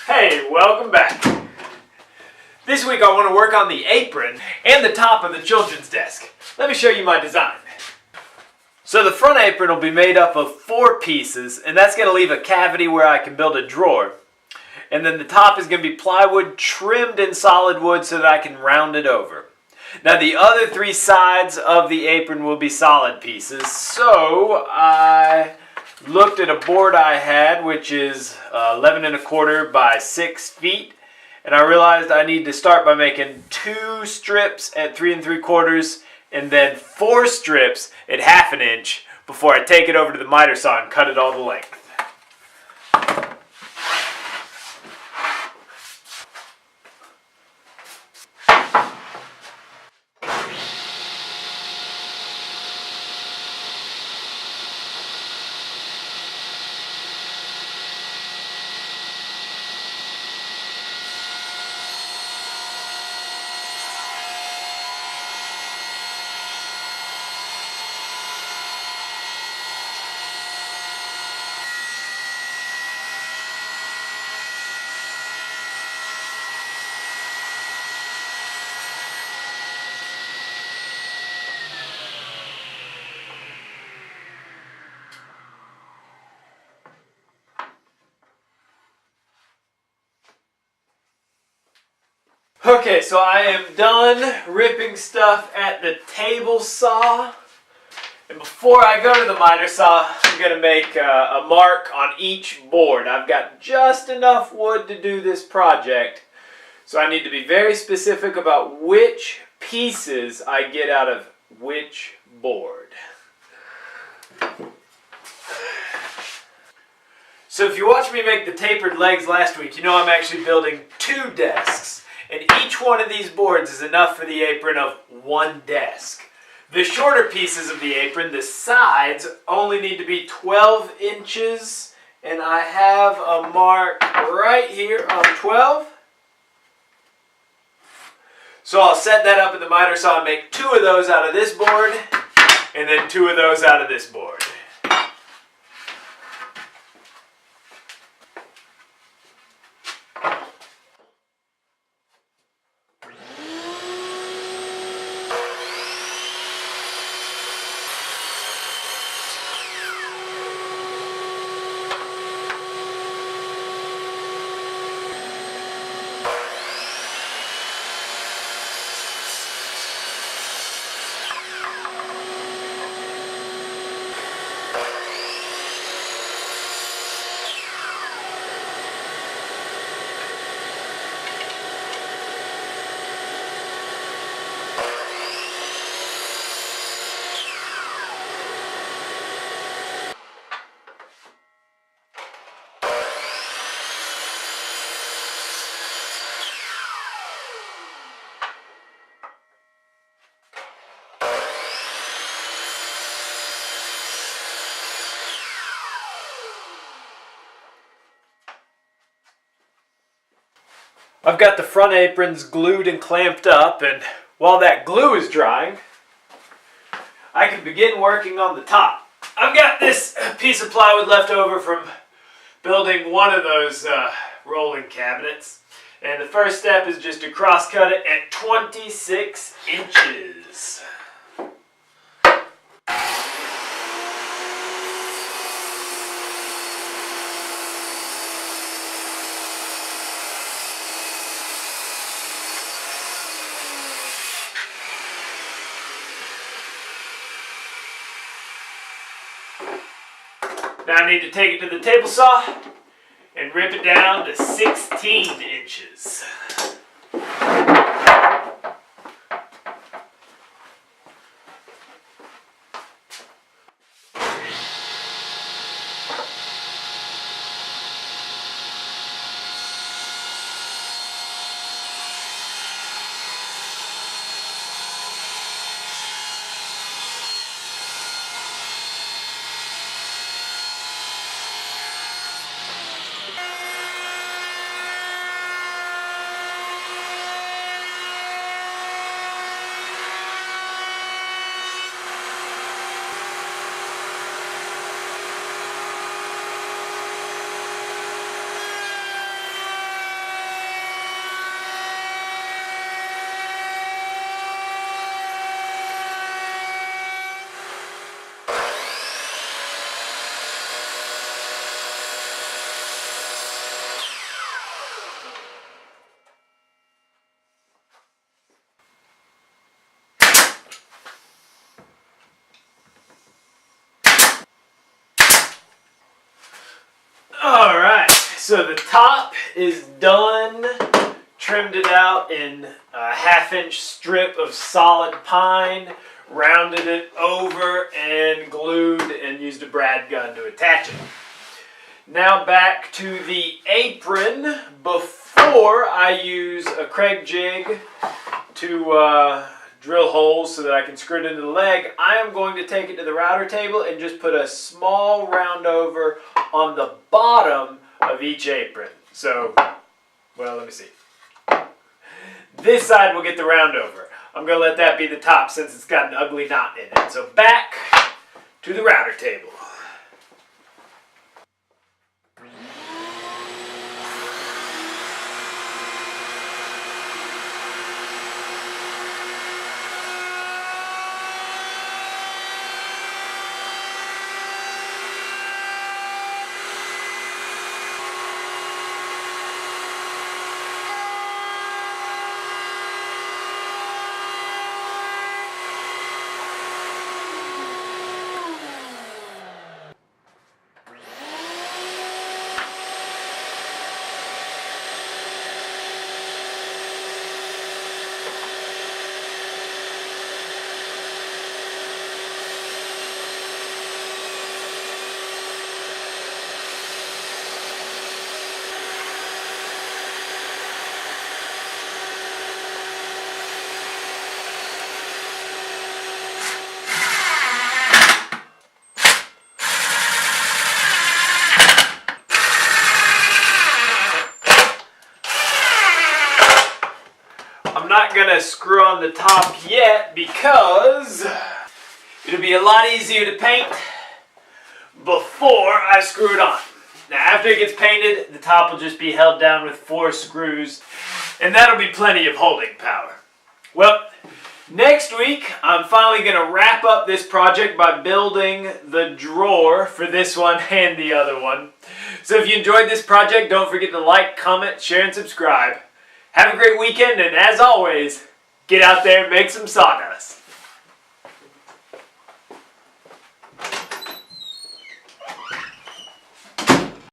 Hey, welcome back. This week I want to work on the apron and the top of the children's desk. Let me show you my design. So the front apron will be made up of 4 pieces, and that's going to leave a cavity where I can build a drawer. And then the top is going to be plywood trimmed in solid wood so that I can round it over. Now the other 3 sides of the apron will be solid pieces. So I looked at a board I had, which is 11 1/4 by 6 feet. And I realized I need to start by making 2 strips at 3 3/4 and then 4 strips at 1/2 inch before I take it over to the miter saw and cut it all the length. Okay, so I am done ripping stuff at the table saw. And before I go to the miter saw, I'm going to make a mark on each board. I've got just enough wood to do this project, so I need to be very specific about which pieces I get out of which board. So if you watched me make the tapered legs last week, you know I'm actually building 2 desks. And each one of these boards is enough for the apron of 1 desk. The shorter pieces of the apron, the sides, only need to be 12 inches. And I have a mark right here on 12. So I'll set that up in the miter saw and make 2 of those out of this board. And then 2 of those out of this board. I've got the front aprons glued and clamped up, and while that glue is drying, I can begin working on the top. I've got this piece of plywood left over from building one of those rolling cabinets, and the first step is just to cross cut it at 26 inches. Now I need to take it to the table saw and rip it down to 16 inches. Alright, so the top is done. Trimmed it out in a 1/2-inch strip of solid pine, rounded it over and glued and used a brad gun to attach it. Now back to the apron. Before I use a Craig jig to drill holes so that I can screw it into the leg, I am going to take it to the router table and just put a small round over on the bottom of each apron. So, well, let me see. This side will get the round over. I'm going to let that be the top since it's got an ugly knot in it. So back to the router table. I'm not going to screw on the top yet because it'll be a lot easier to paint before I screw it on. Now after it gets painted, the top will just be held down with 4 screws and that'll be plenty of holding power. Well, next week I'm finally going to wrap up this project by building the drawer for this one and the other one. So if you enjoyed this project, don't forget to like, comment, share, and subscribe. Have a great weekend, and as always, get out there and make some sawdust.